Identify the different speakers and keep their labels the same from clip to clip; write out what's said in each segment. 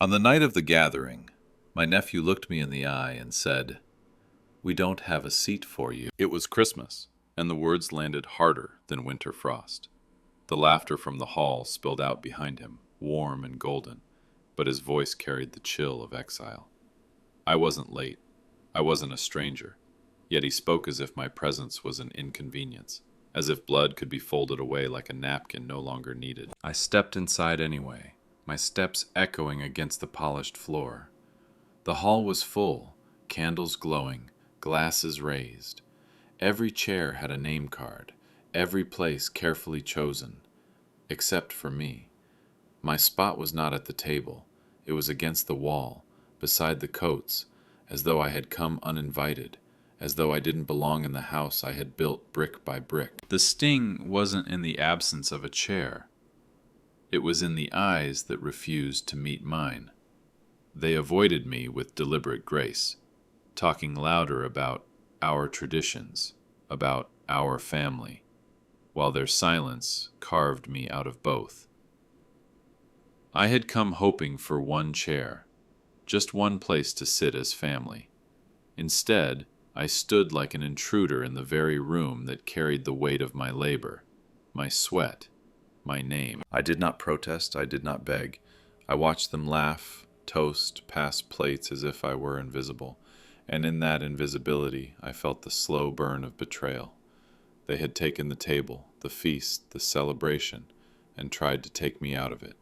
Speaker 1: On the night of the gathering, my nephew looked me in the eye and said, "We don't have a seat for you." It was Christmas, and the words landed harder than winter frost. The laughter from the hall spilled out behind him, warm and golden, but his voice carried the chill of exile. I wasn't late. I wasn't a stranger. Yet he spoke as if my presence was an inconvenience, as if blood could be folded away like a napkin no longer needed. I stepped inside anyway, my steps echoing against the polished floor. The hall was full, candles glowing, glasses raised. Every chair had a name card, every place carefully chosen, except for me. My spot was not at the table. It was against the wall, beside the coats, as though I had come uninvited, as though I didn't belong in the house I had built brick by brick. The sting wasn't in the absence of a chair. It was in the eyes that refused to meet mine. They avoided me with deliberate grace, talking louder about our traditions, about our family, while their silence carved me out of both. I had come hoping for one chair, just one place to sit as family. Instead, I stood like an intruder in the very room that carried the weight of my labor, my sweat, my name. I did not protest, I did not beg. I watched them laugh, toast, pass plates as if I were invisible, and in that invisibility I felt the slow burn of betrayal. They had taken the table, the feast, the celebration, and tried to take me out of it.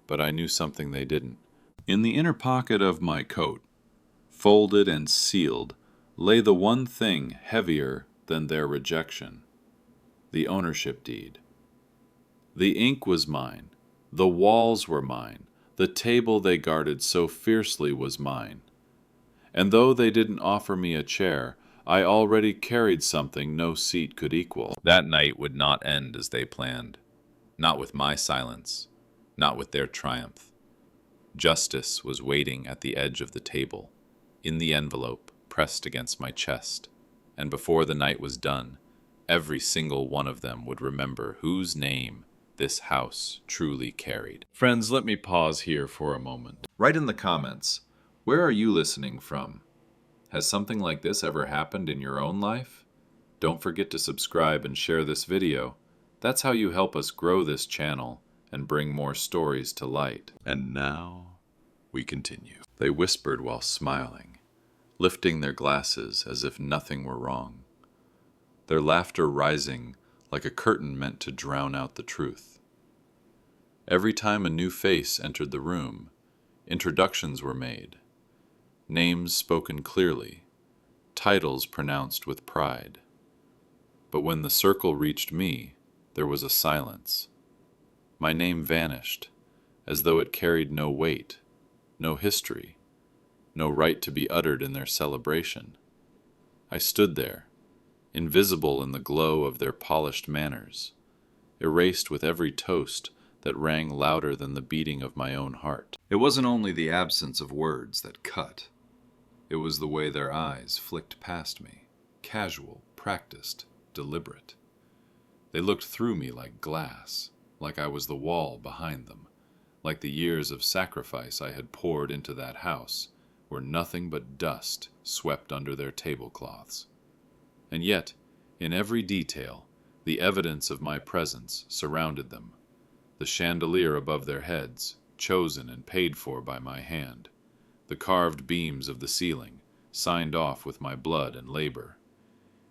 Speaker 1: But I knew something they didn't. In the inner pocket of my coat, folded and sealed, lay the one thing heavier than their rejection: the ownership deed. The ink was mine, the walls were mine, the table they guarded so fiercely was mine. And though they didn't offer me a chair, I already carried something no seat could equal. That night would not end as they planned, not with my silence, not with their triumph. Justice was waiting at the edge of the table, in the envelope pressed against my chest, and before the night was done, every single one of them would remember whose name this house truly carried. Friends, let me pause here for a moment. Write in the comments, where are you listening from? Has something like this ever happened in your own life? Don't forget to subscribe and share this video. That's how you help us grow this channel and bring more stories to light. And now we continue. They whispered while smiling, lifting their glasses as if nothing were wrong, their laughter rising like a curtain meant to drown out the truth. Every time a new face entered the room, introductions were made, names spoken clearly, titles pronounced with pride. But when the circle reached me, there was a silence. My name vanished, as though it carried no weight, no history, no right to be uttered in their celebration. I stood there, invisible in the glow of their polished manners, erased with every toast that rang louder than the beating of my own heart. It wasn't only the absence of words that cut. It was the way their eyes flicked past me, casual, practiced, deliberate. They looked through me like glass, like I was the wall behind them, like the years of sacrifice I had poured into that house were nothing but dust swept under their tablecloths. And yet, in every detail, the evidence of my presence surrounded them. The chandelier above their heads, chosen and paid for by my hand. The carved beams of the ceiling, signed off with my blood and labor.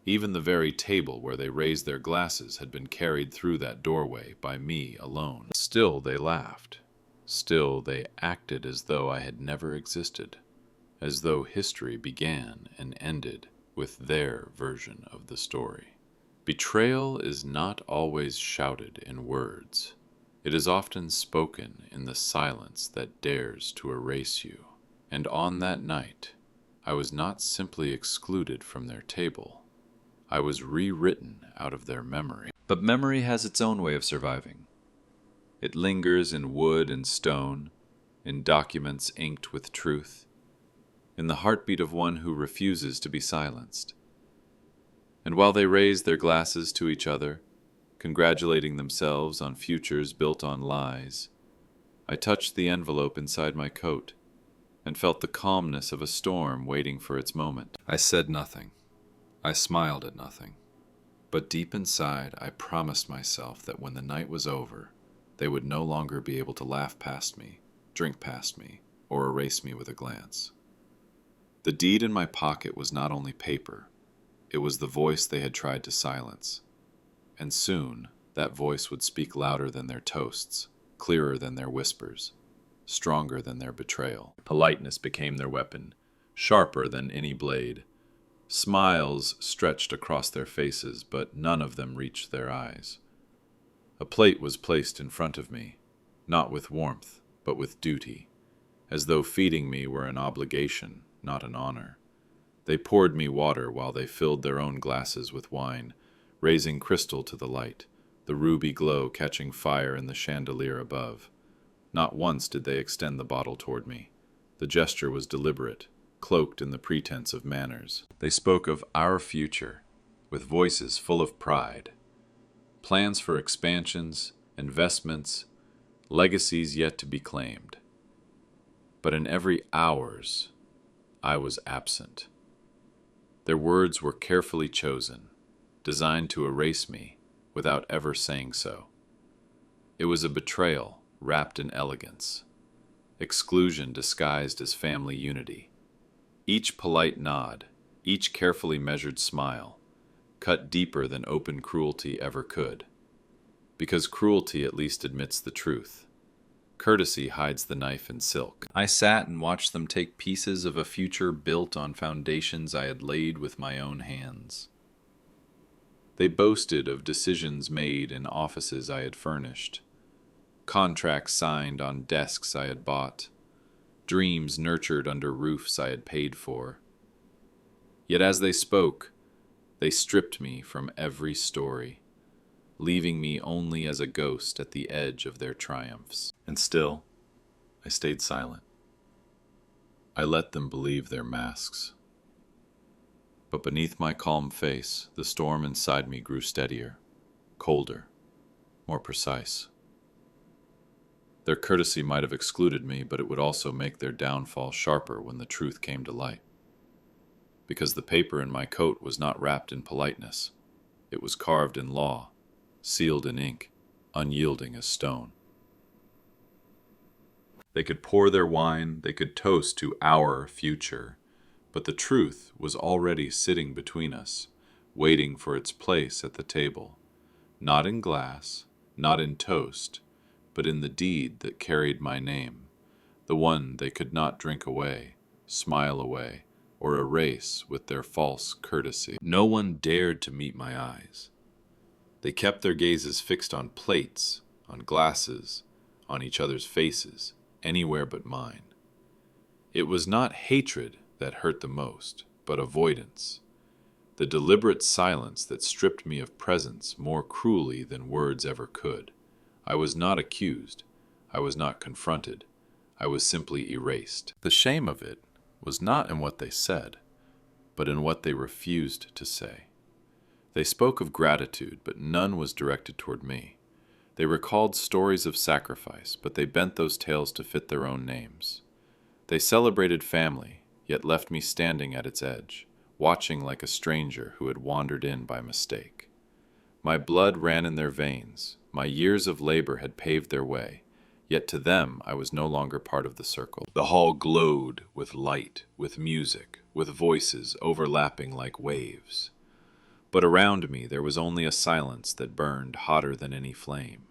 Speaker 1: Even the very table where they raised their glasses had been carried through that doorway by me alone. Still they laughed. Still they acted as though I had never existed, as though history began and ended with their version of the story. Betrayal is not always shouted in words. It is often spoken in the silence that dares to erase you. And on that night, I was not simply excluded from their table. I was rewritten out of their memory. But memory has its own way of surviving. It lingers in wood and stone, in documents inked with truth, in the heartbeat of one who refuses to be silenced. And while they raised their glasses to each other, congratulating themselves on futures built on lies, I touched the envelope inside my coat and felt the calmness of a storm waiting for its moment. I said nothing. I smiled at nothing. But deep inside, I promised myself that when the night was over, they would no longer be able to laugh past me, drink past me, or erase me with a glance. The deed in my pocket was not only paper, it was the voice they had tried to silence. And soon, that voice would speak louder than their toasts, clearer than their whispers, stronger than their betrayal. Politeness became their weapon, sharper than any blade. Smiles stretched across their faces, but none of them reached their eyes. A plate was placed in front of me, not with warmth, but with duty, as though feeding me were an obligation, not an honor. They poured me water while they filled their own glasses with wine, raising crystal to the light, the ruby glow catching fire in the chandelier above. Not once did they extend the bottle toward me. The gesture was deliberate, cloaked in the pretense of manners. They spoke of our future, with voices full of pride. Plans for expansions, investments, legacies yet to be claimed. But in every ours, I was absent. Their words were carefully chosen, designed to erase me without ever saying so. It was a betrayal wrapped in elegance, exclusion disguised as family unity. Each polite nod, each carefully measured smile, cut deeper than open cruelty ever could. Because cruelty at least admits the truth. Courtesy hides the knife in silk. I sat and watched them take pieces of a future built on foundations I had laid with my own hands. They boasted of decisions made in offices I had furnished, contracts signed on desks I had bought, dreams nurtured under roofs I had paid for. Yet as they spoke, they stripped me from every story, leaving me only as a ghost at the edge of their triumphs. And still, I stayed silent. I let them believe their masks. But beneath my calm face, the storm inside me grew steadier, colder, more precise. Their courtesy might have excluded me, but it would also make their downfall sharper when the truth came to light. Because the paper in my coat was not wrapped in politeness. It was carved in law, sealed in ink, unyielding as stone. They could pour their wine, they could toast to our future, but the truth was already sitting between us, waiting for its place at the table, not in glass, not in toast, but in the deed that carried my name, the one they could not drink away, smile away, or erase with their false courtesy. No one dared to meet my eyes. They kept their gazes fixed on plates, on glasses, on each other's faces, anywhere but mine. It was not hatred that hurt the most, but avoidance, the deliberate silence that stripped me of presence more cruelly than words ever could. I was not accused. I was not confronted. I was simply erased. The shame of it was not in what they said, but in what they refused to say. They spoke of gratitude, but none was directed toward me. They recalled stories of sacrifice, but they bent those tales to fit their own names. They celebrated family, yet left me standing at its edge, watching like a stranger who had wandered in by mistake. My blood ran in their veins. My years of labor had paved their way, yet to them I was no longer part of the circle. The hall glowed with light, with music, with voices overlapping like waves. But around me there was only a silence that burned hotter than any flame.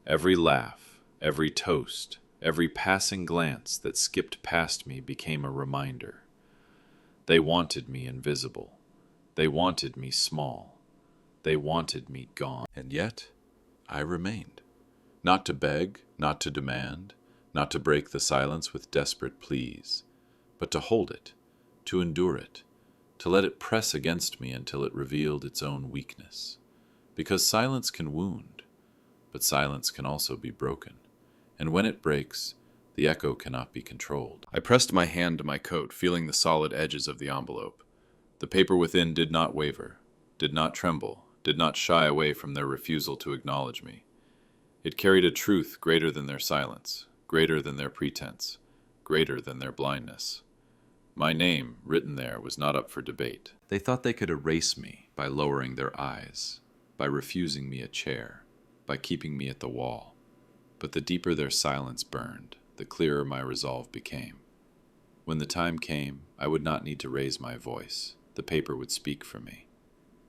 Speaker 1: Every laugh, every toast, every passing glance that skipped past me became a reminder. They wanted me invisible. They wanted me small. They wanted me gone. And yet, I remained. Not to beg, not to demand, not to break the silence with desperate pleas, but to hold it, to endure it, to let it press against me until it revealed its own weakness. Because silence can wound, but silence can also be broken, and when it breaks, the echo cannot be controlled. I pressed my hand to my coat, feeling the solid edges of the envelope. The paper within did not waver, did not tremble, did not shy away from their refusal to acknowledge me. It carried a truth greater than their silence, greater than their pretense, greater than their blindness. My name, written there, was not up for debate. They thought they could erase me by lowering their eyes, by refusing me a chair, by keeping me at the wall. But the deeper their silence burned, the clearer my resolve became. When the time came, I would not need to raise my voice. The paper would speak for me,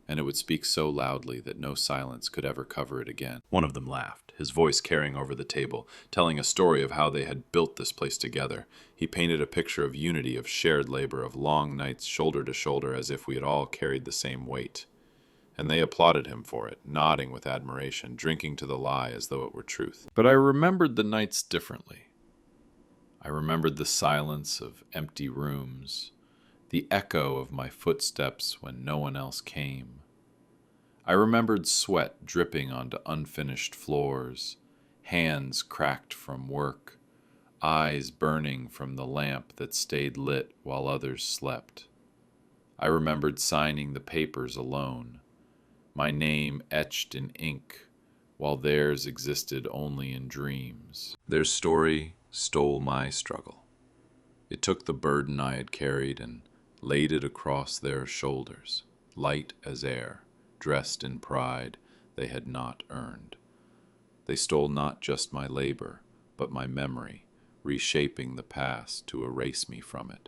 Speaker 1: and it would speak so loudly that no silence could ever cover it again. One of them laughed, his voice carrying over the table, telling a story of how they had built this place together. He painted a picture of unity, of shared labor, of long nights shoulder to shoulder, as if we had all carried the same weight. And they applauded him for it, nodding with admiration, drinking to the lie as though it were truth. But I remembered the nights differently. I remembered the silence of empty rooms, the echo of my footsteps when no one else came. I remembered sweat dripping onto unfinished floors, hands cracked from work, eyes burning from the lamp that stayed lit while others slept. I remembered signing the papers alone, my name etched in ink, while theirs existed only in dreams. Their story stole my struggle. It took the burden I had carried and laid it across their shoulders, light as air, dressed in pride they had not earned. They stole not just my labor, but my memory, reshaping the past to erase me from it.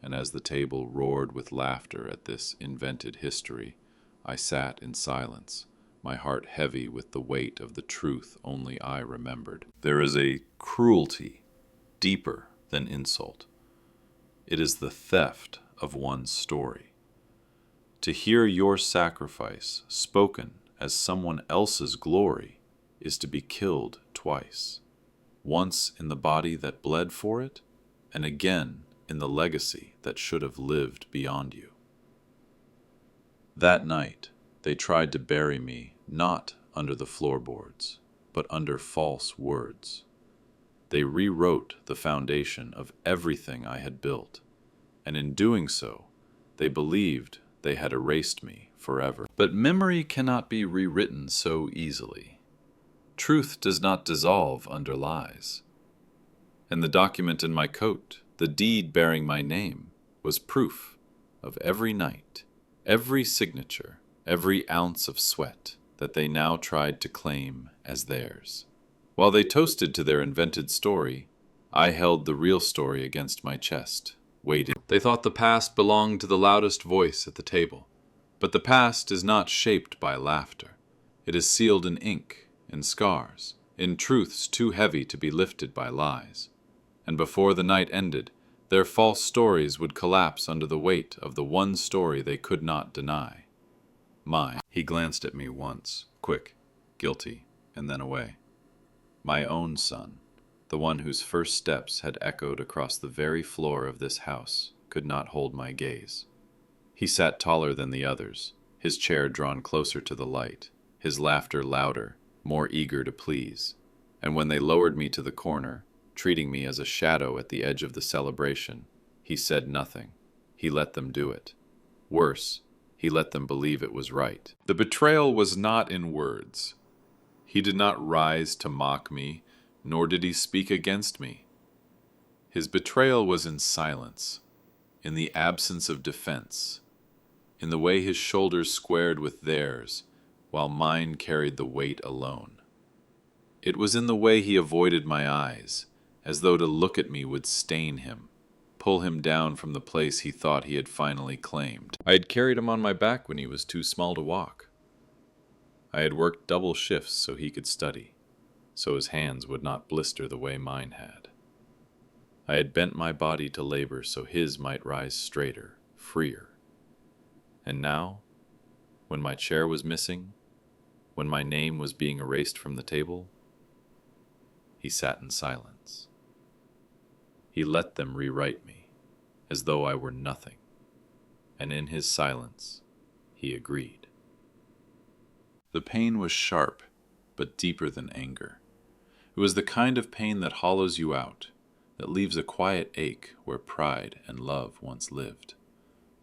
Speaker 1: And as the table roared with laughter at this invented history, I sat in silence, my heart heavy with the weight of the truth only I remembered. There is a cruelty deeper than insult. It is the theft of one's story. To hear your sacrifice spoken as someone else's glory is to be killed twice, once in the body that bled for it, and again in the legacy that should have lived beyond you. That night, they tried to bury me not under the floorboards, but under false words. They rewrote the foundation of everything I had built, and in doing so, they believed they had erased me forever. But memory cannot be rewritten so easily. Truth does not dissolve under lies. And the document in my coat, the deed bearing my name, was proof of every night, every signature, every ounce of sweat that they now tried to claim as theirs. While they toasted to their invented story, I held the real story against my chest, waiting. They thought the past belonged to the loudest voice at the table. But the past is not shaped by laughter. It is sealed in ink, in scars, in truths too heavy to be lifted by lies. And before the night ended, their false stories would collapse under the weight of the one story they could not deny. Mine. He glanced at me once, quick, guilty, and then away. My own son, the one whose first steps had echoed across the very floor of this house, could not hold my gaze. He sat taller than the others, his chair drawn closer to the light, his laughter louder, more eager to please. And when they lowered me to the corner, treating me as a shadow at the edge of the celebration, he said nothing. He let them do it. Worse, he let them believe it was right. The betrayal was not in words. He did not rise to mock me, nor did he speak against me. His betrayal was in silence, in the absence of defense, in the way his shoulders squared with theirs, while mine carried the weight alone. It was in the way he avoided my eyes, as though to look at me would stain him, pull him down from the place he thought he had finally claimed. I had carried him on my back when he was too small to walk. I had worked double shifts so he could study, so his hands would not blister the way mine had. I had bent my body to labor so his might rise straighter, freer. And now, when my chair was missing, when my name was being erased from the table, he sat in silence. He let them rewrite me, as though I were nothing, and in his silence, he agreed. The pain was sharp, but deeper than anger. It was the kind of pain that hollows you out, that leaves a quiet ache where pride and love once lived.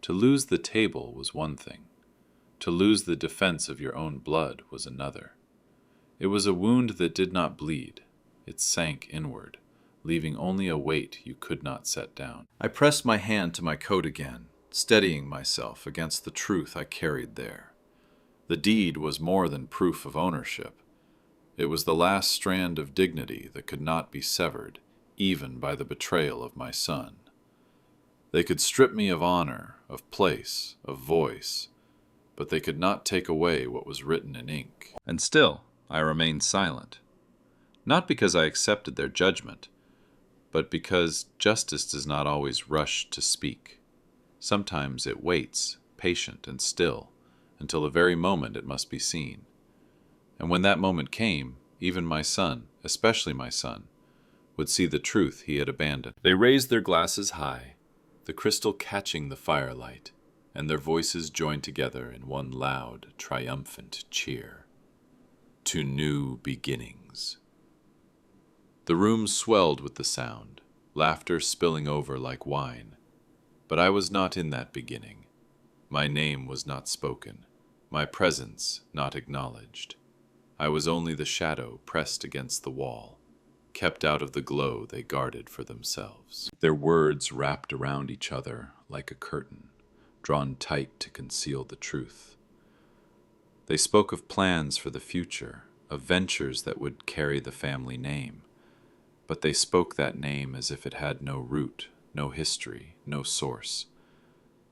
Speaker 1: To lose the table was one thing. To lose the defense of your own blood was another. It was a wound that did not bleed. It sank inward, leaving only a weight you could not set down. I pressed my hand to my coat again, steadying myself against the truth I carried there. The deed was more than proof of ownership. It was the last strand of dignity that could not be severed, even by the betrayal of my son. They could strip me of honor, of place, of voice, but they could not take away what was written in ink. And still, I remained silent. Not because I accepted their judgment, but because justice does not always rush to speak. Sometimes it waits, patient and still, until the very moment it must be seen. And when that moment came, even my son, especially my son, would see the truth he had abandoned. They raised their glasses high, the crystal catching the firelight, and their voices joined together in one loud, triumphant cheer. To new beginnings. The room swelled with the sound, laughter spilling over like wine. But I was not in that beginning. My name was not spoken, my presence not acknowledged. I was only the shadow pressed against the wall, kept out of the glow they guarded for themselves. Their words wrapped around each other like a curtain, drawn tight to conceal the truth. They spoke of plans for the future, of ventures that would carry the family name. But they spoke that name as if it had no root, no history, no source.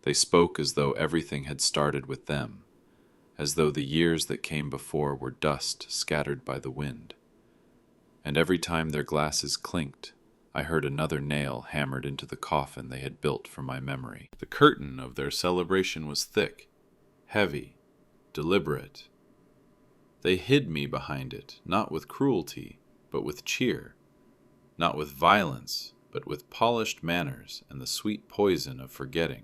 Speaker 1: They spoke as though everything had started with them, as though the years that came before were dust scattered by the wind. And every time their glasses clinked, I heard another nail hammered into the coffin they had built for my memory. The curtain of their celebration was thick, heavy, deliberate. They hid me behind it, not with cruelty, but with cheer, not with violence, but with polished manners and the sweet poison of forgetting.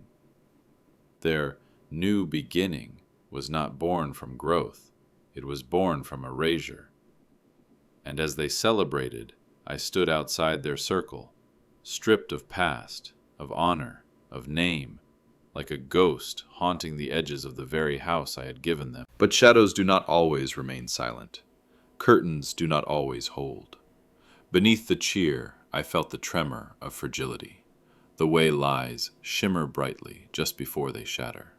Speaker 1: Their new beginning was not born from growth, it was born from erasure. And as they celebrated, I stood outside their circle, stripped of past, of honor, of name, like a ghost haunting the edges of the very house I had given them. But shadows do not always remain silent. Curtains do not always hold. Beneath the cheer, I felt the tremor of fragility. The way lies shimmer brightly just before they shatter.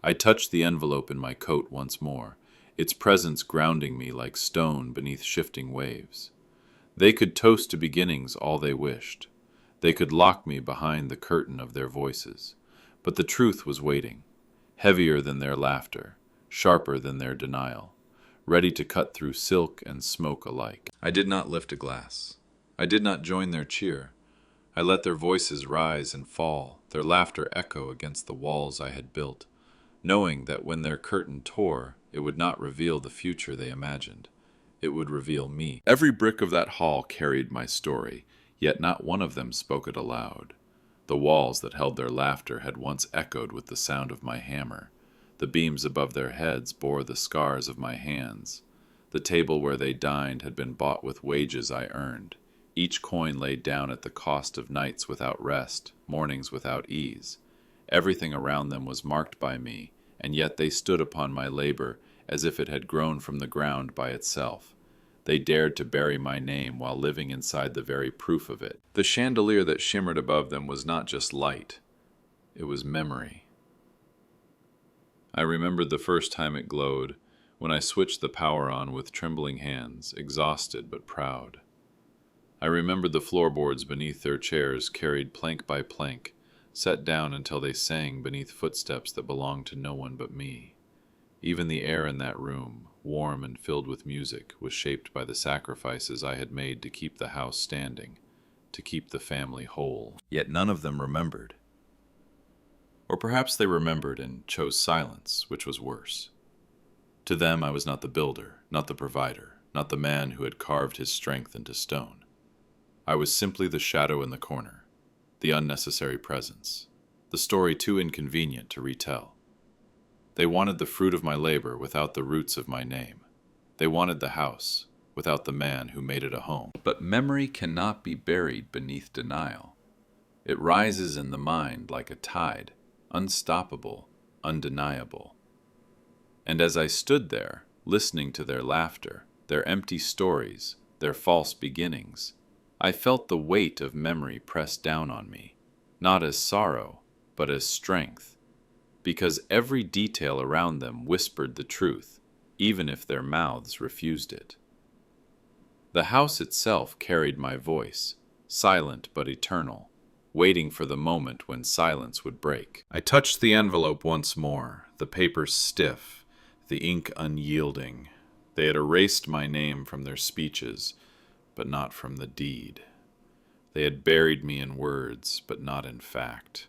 Speaker 1: I touched the envelope in my coat once more, its presence grounding me like stone beneath shifting waves. They could toast to beginnings all they wished. They could lock me behind the curtain of their voices. But the truth was waiting, heavier than their laughter, sharper than their denial, ready to cut through silk and smoke alike. I did not lift a glass. I did not join their cheer. I let their voices rise and fall, their laughter echo against the walls I had built, knowing that when their curtain tore, it would not reveal the future they imagined. It would reveal me. Every brick of that hall carried my story, yet not one of them spoke it aloud. The walls that held their laughter had once echoed with the sound of my hammer. The beams above their heads bore the scars of my hands. The table where they dined had been bought with wages I earned. Each coin laid down at the cost of nights without rest, mornings without ease. Everything around them was marked by me, and yet they stood upon my labor as if it had grown from the ground by itself. They dared to bury my name while living inside the very proof of it. The chandelier that shimmered above them was not just light, it was memory. I remembered the first time it glowed, when I switched the power on with trembling hands, exhausted but proud. I remembered the floorboards beneath their chairs carried plank by plank, set down until they sang beneath footsteps that belonged to no one but me. Even the air in that room, warm and filled with music, was shaped by the sacrifices I had made to keep the house standing, to keep the family whole. Yet none of them remembered. Or perhaps they remembered and chose silence, which was worse. To them I was not the builder, not the provider, not the man who had carved his strength into stone. I was simply the shadow in the corner, the unnecessary presence, the story too inconvenient to retell. They wanted the fruit of my labor without the roots of my name. They wanted the house without the man who made it a home. But memory cannot be buried beneath denial. It rises in the mind like a tide, unstoppable, undeniable. And as I stood there, listening to their laughter, their empty stories, their false beginnings. I felt the weight of memory press down on me, not as sorrow, but as strength, because every detail around them whispered the truth, even if their mouths refused it. The house itself carried my voice, silent but eternal, waiting for the moment when silence would break. I touched the envelope once more, the paper stiff, the ink unyielding. They had erased my name from their speeches, but not from the deed. They had buried me in words, but not in fact.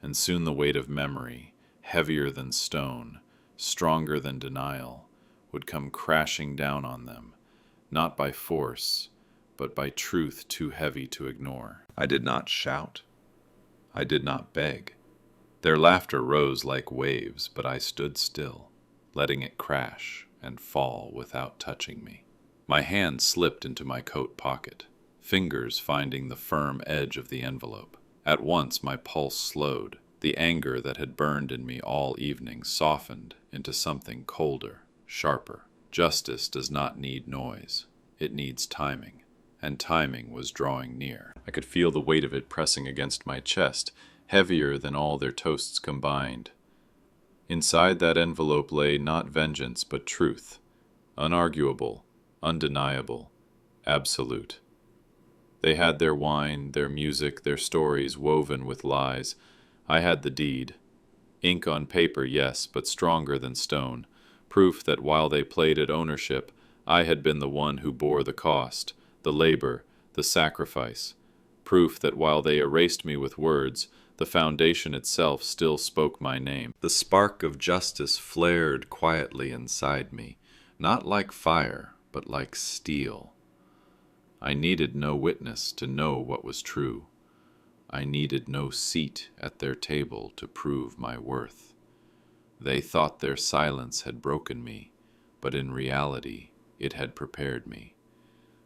Speaker 1: And soon the weight of memory, heavier than stone, stronger than denial, would come crashing down on them, not by force, but by truth too heavy to ignore. I did not shout. I did not beg. Their laughter rose like waves, but I stood still, letting it crash and fall without touching me. My hand slipped into my coat pocket, fingers finding the firm edge of the envelope. At once my pulse slowed. The anger that had burned in me all evening softened into something colder, sharper. Justice does not need noise. It needs timing, and timing was drawing near. I could feel the weight of it pressing against my chest, heavier than all their toasts combined. Inside that envelope lay not vengeance but truth, unarguable, undeniable, absolute. They had their wine, their music, their stories woven with lies. I had the deed. Ink on paper, yes, but stronger than stone. Proof that while they played at ownership, I had been the one who bore the cost, the labor, the sacrifice. Proof that while they erased me with words, the foundation itself still spoke my name. The spark of justice flared quietly inside me, not like fire, but like steel. I needed no witness to know what was true. I needed no seat at their table to prove my worth. They thought their silence had broken me, but in reality, it had prepared me.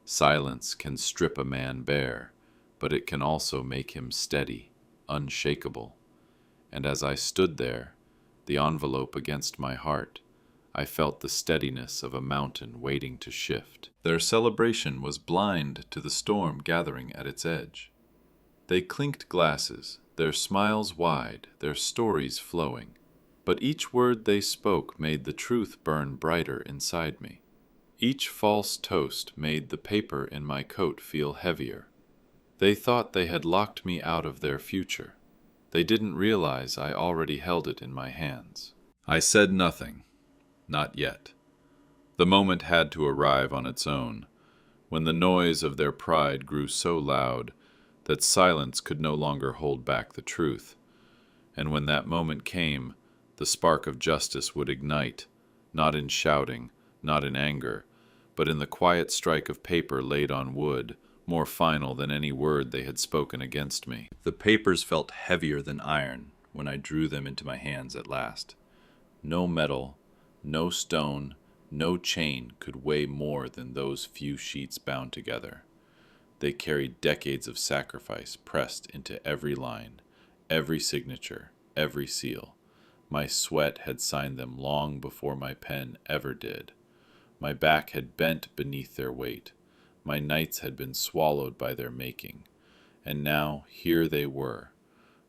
Speaker 1: Silence can strip a man bare, but it can also make him steady, unshakable. And as I stood there, the envelope against my heart, I felt the steadiness of a mountain waiting to shift. Their celebration was blind to the storm gathering at its edge. They clinked glasses, their smiles wide, their stories flowing. But each word they spoke made the truth burn brighter inside me. Each false toast made the paper in my coat feel heavier. They thought they had locked me out of their future. They didn't realize I already held it in my hands. I said nothing. Not yet. The moment had to arrive on its own, when the noise of their pride grew so loud that silence could no longer hold back the truth. And when that moment came, the spark of justice would ignite, not in shouting, not in anger, but in the quiet strike of paper laid on wood, more final than any word they had spoken against me. The papers felt heavier than iron when I drew them into my hands at last. No metal, no stone, no chain could weigh more than those few sheets bound together. They carried decades of sacrifice pressed into every line, every signature, every seal. My sweat had signed them long before my pen ever did. My back had bent beneath their weight. My nights had been swallowed by their making. And now here they were,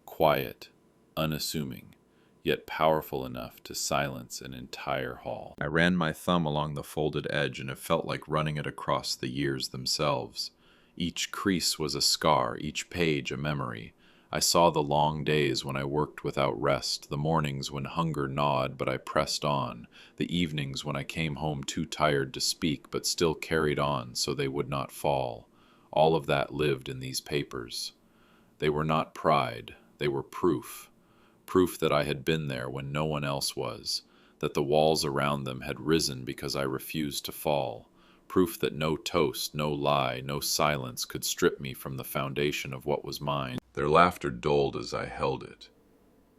Speaker 1: quiet, unassuming, yet powerful enough to silence an entire hall. I ran my thumb along the folded edge, and it felt like running it across the years themselves. Each crease was a scar, each page a memory. I saw the long days when I worked without rest, the mornings when hunger gnawed but I pressed on, the evenings when I came home too tired to speak but still carried on so they would not fall. All of that lived in these papers. They were not pride, they were proof. Proof that I had been there when no one else was, that the walls around them had risen because I refused to fall. Proof that no toast, no lie, no silence could strip me from the foundation of what was mine. Their laughter dulled as I held it,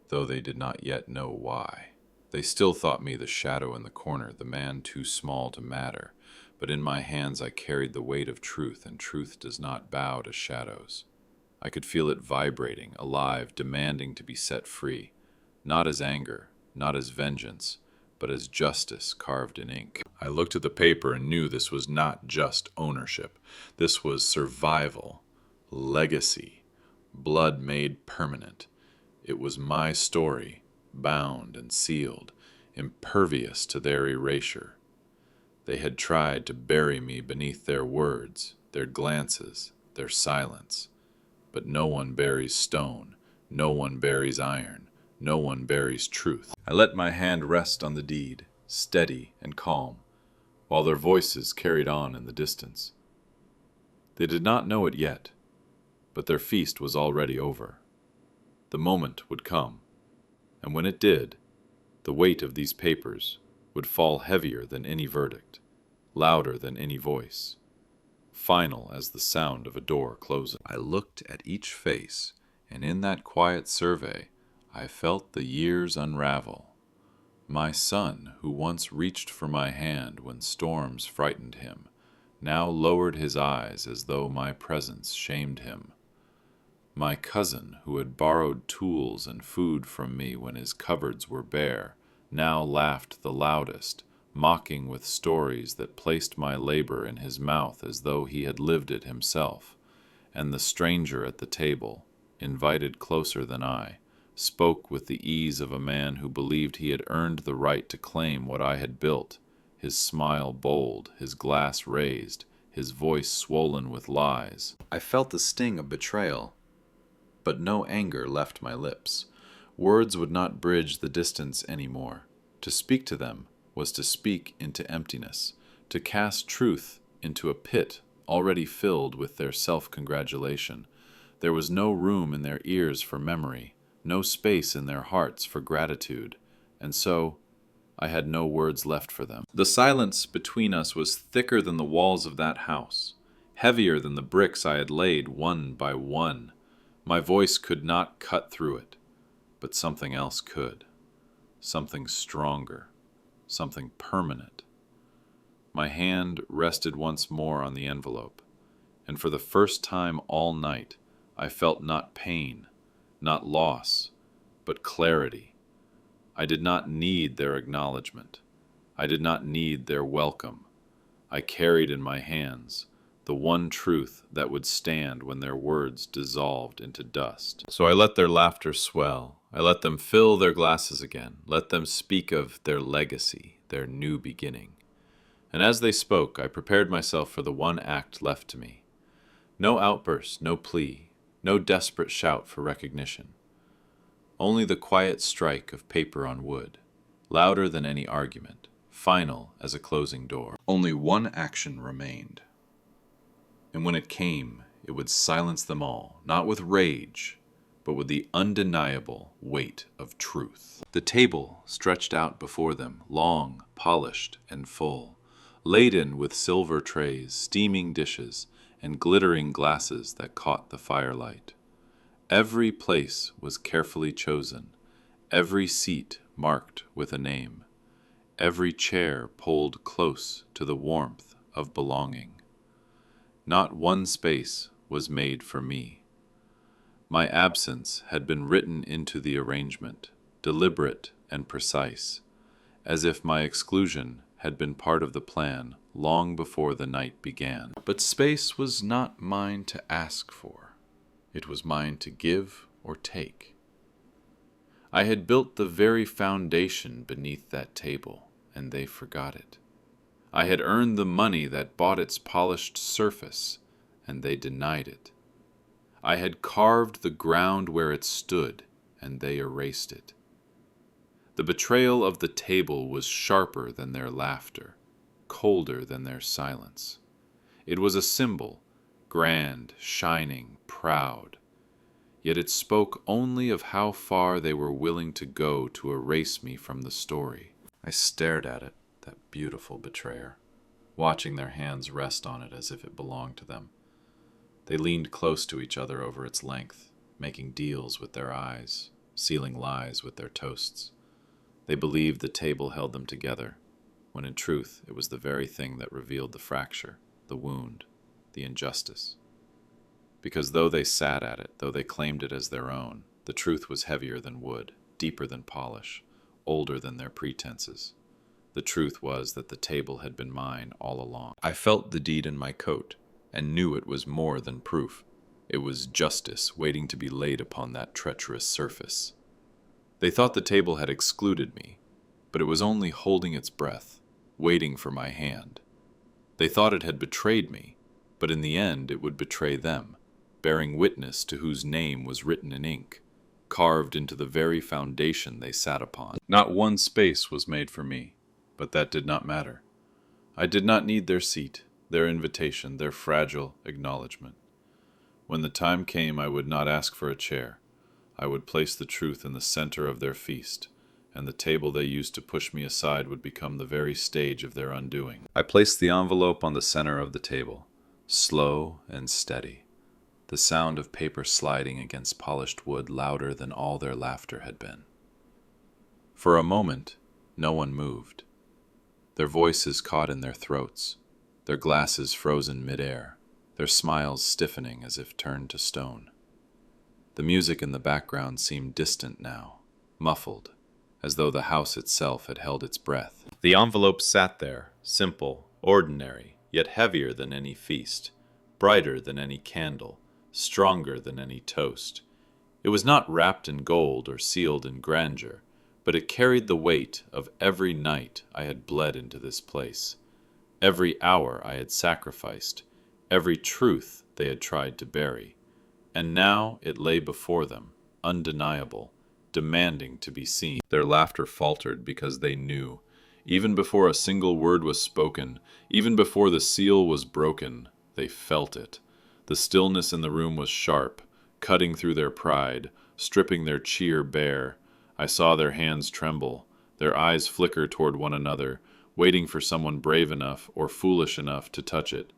Speaker 1: though they did not yet know why. They still thought me the shadow in the corner, the man too small to matter, but in my hands I carried the weight of truth, and truth does not bow to shadows. I could feel it vibrating, alive, demanding to be set free, not as anger, not as vengeance, but as justice carved in ink. I looked at the paper and knew this was not just ownership. This was survival, legacy, blood made permanent. It was my story, bound and sealed, impervious to their erasure. They had tried to bury me beneath their words, their glances, their silence. But no one buries stone, no one buries iron, no one buries truth. I let my hand rest on the deed, steady and calm, while their voices carried on in the distance. They did not know it yet, but their feast was already over. The moment would come, and when it did, the weight of these papers would fall heavier than any verdict, louder than any voice, final as the sound of a door closing. I looked at each face, and in that quiet survey, I felt the years unravel. My son, who once reached for my hand when storms frightened him, now lowered his eyes as though my presence shamed him. My cousin, who had borrowed tools and food from me when his cupboards were bare, now laughed the loudest, mocking with stories that placed my labor in his mouth as though he had lived it himself. And the stranger at the table, invited closer than I, spoke with the ease of a man who believed he had earned the right to claim what I had built, his smile bold, his glass raised, his voice swollen with lies. I felt the sting of betrayal, but no anger left my lips. Words would not bridge the distance anymore. To speak to them was to speak into emptiness, to cast truth into a pit already filled with their self-congratulation. There was no room in their ears for memory, no space in their hearts for gratitude, and so I had no words left for them. The silence between us was thicker than the walls of that house, heavier than the bricks I had laid one by one. My voice could not cut through it, but something else could, something stronger, something permanent. My hand rested once more on the envelope, and for the first time all night, I felt not pain, not loss, but clarity. I did not need their acknowledgement. I did not need their welcome. I carried in my hands the one truth that would stand when their words dissolved into dust. So I let their laughter swell. I let them fill their glasses again, let them speak of their legacy, their new beginning. And as they spoke, I prepared myself for the one act left to me. No outburst, no plea, no desperate shout for recognition. Only the quiet strike of paper on wood, louder than any argument, final as a closing door. Only one action remained. And when it came, it would silence them all, not with rage, but with the undeniable weight of truth. The table stretched out before them, long, polished, and full, laden with silver trays, steaming dishes, and glittering glasses that caught the firelight. Every place was carefully chosen, every seat marked with a name, every chair pulled close to the warmth of belonging. Not one space was made for me. My absence had been written into the arrangement, deliberate and precise, as if my exclusion had been part of the plan long before the night began. But space was not mine to ask for. It was mine to give or take. I had built the very foundation beneath that table, and they forgot it. I had earned the money that bought its polished surface, and they denied it. I had carved the ground where it stood, and they erased it. The betrayal of the table was sharper than their laughter, colder than their silence. It was a symbol, grand, shining, proud. Yet it spoke only of how far they were willing to go to erase me from the story. I stared at it, that beautiful betrayer, watching their hands rest on it as if it belonged to them. They leaned close to each other over its length, making deals with their eyes, sealing lies with their toasts. They believed the table held them together, when in truth it was the very thing that revealed the fracture, the wound, the injustice. Because though they sat at it, though they claimed it as their own, the truth was heavier than wood, deeper than polish, older than their pretenses. The truth was that the table had been mine all along. I felt the deed in my coat, and knew it was more than proof. It was justice waiting to be laid upon that treacherous surface. They thought the table had excluded me, but it was only holding its breath, waiting for my hand. They thought it had betrayed me, but in the end it would betray them, bearing witness to whose name was written in ink, carved into the very foundation they sat upon. Not one space was made for me, but that did not matter. I did not need their seat, their invitation, their fragile acknowledgement. When the time came, I would not ask for a chair. I would place the truth in the center of their feast, and the table they used to push me aside would become the very stage of their undoing. I placed the envelope on the center of the table, slow and steady, the sound of paper sliding against polished wood louder than all their laughter had been. For a moment, no one moved. Their voices caught in their throats, their glasses frozen mid-air, their smiles stiffening as if turned to stone. The music in the background seemed distant now, muffled, as though the house itself had held its breath. The envelope sat there, simple, ordinary, yet heavier than any feast, brighter than any candle, stronger than any toast. It was not wrapped in gold or sealed in grandeur, but it carried the weight of every night I had bled into this place, every hour I had sacrificed, every truth they had tried to bury. And now it lay before them, undeniable, demanding to be seen. Their laughter faltered because they knew, even before a single word was spoken, even before the seal was broken, they felt it. The stillness in the room was sharp, cutting through their pride, stripping their cheer bare. I saw their hands tremble, their eyes flicker toward one another, waiting for someone brave enough or foolish enough to touch it.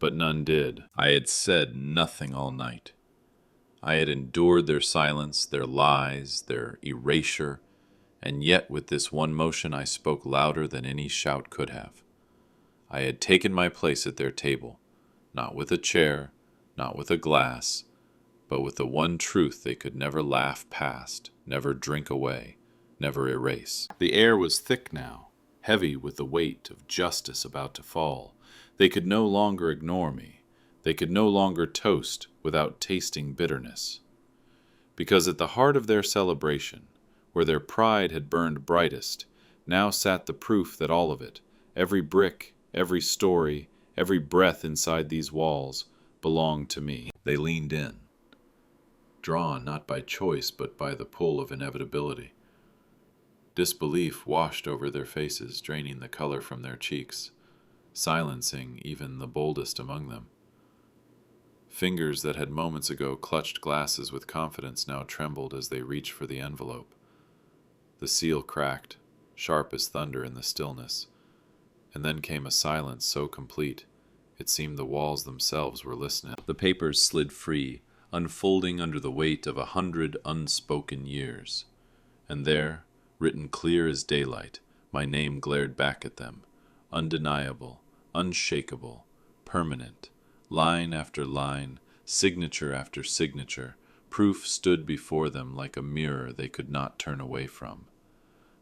Speaker 1: But none did. I had said nothing all night. I had endured their silence, their lies, their erasure, and yet with this one motion I spoke louder than any shout could have. I had taken my place at their table, not with a chair, not with a glass, but with the one truth they could never laugh past, never drink away, never erase. The air was thick now, heavy with the weight of justice about to fall. They could no longer ignore me. They could no longer toast without tasting bitterness. Because at the heart of their celebration, where their pride had burned brightest, now sat the proof that all of it, every brick, every story, every breath inside these walls, belonged to me. They leaned in, drawn not by choice but by the pull of inevitability. Disbelief washed over their faces, draining the color from their cheeks, silencing even the boldest among them. Fingers that had moments ago clutched glasses with confidence now trembled as they reached for the envelope. The seal cracked, sharp as thunder in the stillness, and then came a silence so complete it seemed the walls themselves were listening. The papers slid free, unfolding under the weight of 100 unspoken years. And there, written clear as daylight, my name glared back at them, undeniable, unshakable, permanent. Line after line, signature after signature, proof stood before them like a mirror they could not turn away from.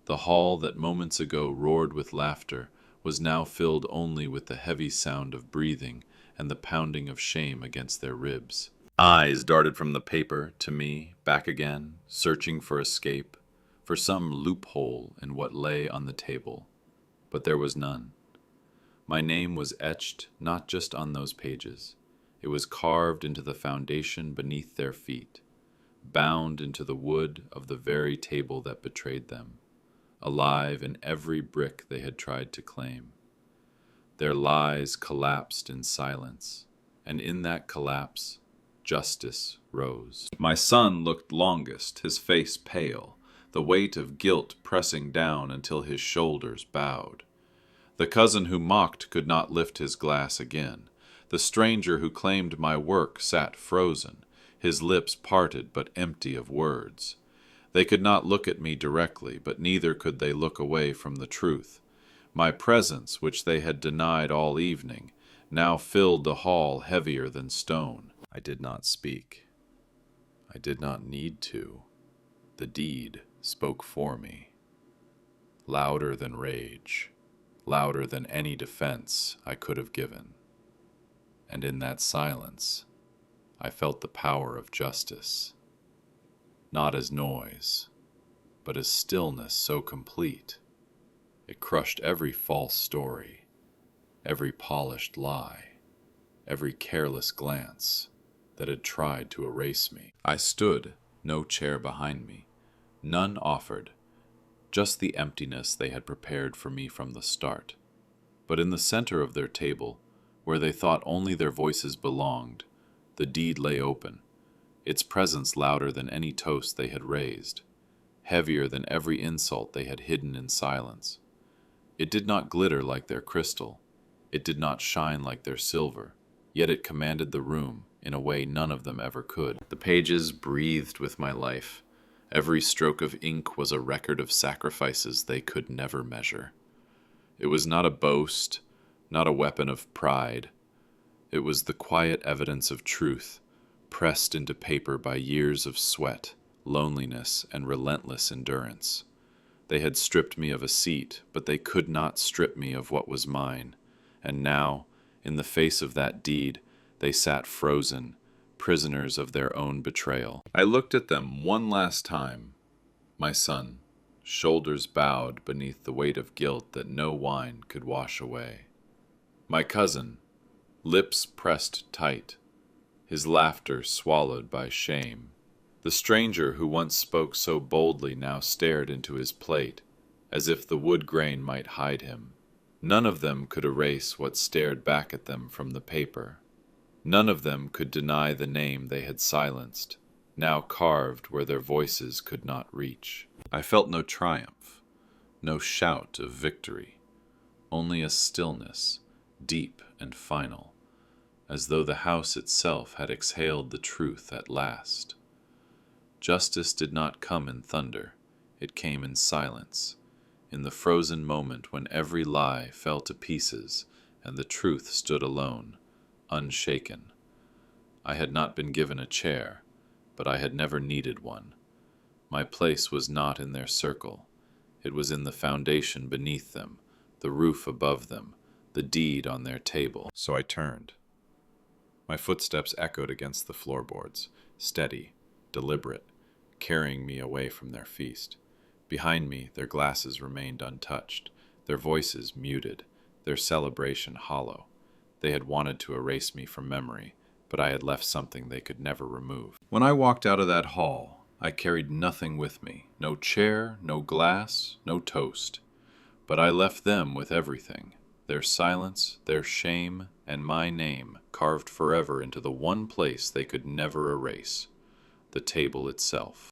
Speaker 1: The hall that moments ago roared with laughter was now filled only with the heavy sound of breathing and the pounding of shame against their ribs. Eyes darted from the paper to me, back again, searching for escape, for some loophole in what lay on the table. But there was none. My name was etched not just on those pages. It was carved into the foundation beneath their feet, bound into the wood of the very table that betrayed them, alive in every brick they had tried to claim. Their lies collapsed in silence, and in that collapse, justice rose. My son looked longest, his face pale, the weight of guilt pressing down until his shoulders bowed. The cousin who mocked could not lift his glass again. The stranger who claimed my work sat frozen, his lips parted but empty of words. They could not look at me directly, but neither could they look away from the truth. My presence, which they had denied all evening, now filled the hall heavier than stone. I did not speak. I did not need to. The deed spoke for me, louder than rage. louder than any defense I could have given. And in that silence, I felt the power of justice, not as noise, but as stillness so complete. It crushed every false story, every polished lie, every careless glance that had tried to erase me. I stood, no chair behind me, none offered, just the emptiness they had prepared for me from the start. But in the center of their table, where they thought only their voices belonged, the deed lay open, its presence louder than any toast they had raised, heavier than every insult they had hidden in silence. It did not glitter like their crystal, it did not shine like their silver, yet it commanded the room in a way none of them ever could. The pages breathed with my life. Every stroke of ink was a record of sacrifices they could never measure. It was not a boast, not a weapon of pride. It was the quiet evidence of truth, pressed into paper by years of sweat, loneliness, and relentless endurance. They had stripped me of a seat, but they could not strip me of what was mine. And now, in the face of that deed, they sat frozen, prisoners of their own betrayal. I looked at them one last time, my son, shoulders bowed beneath the weight of guilt that no wine could wash away. My cousin, lips pressed tight, his laughter swallowed by shame. The stranger who once spoke so boldly now stared into his plate, as if the wood grain might hide him. None of them could erase what stared back at them from the paper. None of them could deny the name they had silenced, now carved where their voices could not reach. I felt no triumph, no shout of victory, only a stillness, deep and final, as though the house itself had exhaled the truth at last. Justice did not come in thunder, it came in silence, in the frozen moment when every lie fell to pieces and the truth stood alone, unshaken. I had not been given a chair, but I had never needed one. My place was not in their circle. It was in the foundation beneath them, the roof above them, the deed on their table. So I turned. My footsteps echoed against the floorboards, steady, deliberate, carrying me away from their feast. Behind me, their glasses remained untouched, their voices muted, their celebration hollow. They had wanted to erase me from memory, but I had left something they could never remove. When I walked out of that hall, I carried nothing with me, no chair, no glass, no toast. But I left them with everything, their silence, their shame, and my name carved forever into the one place they could never erase, the table itself.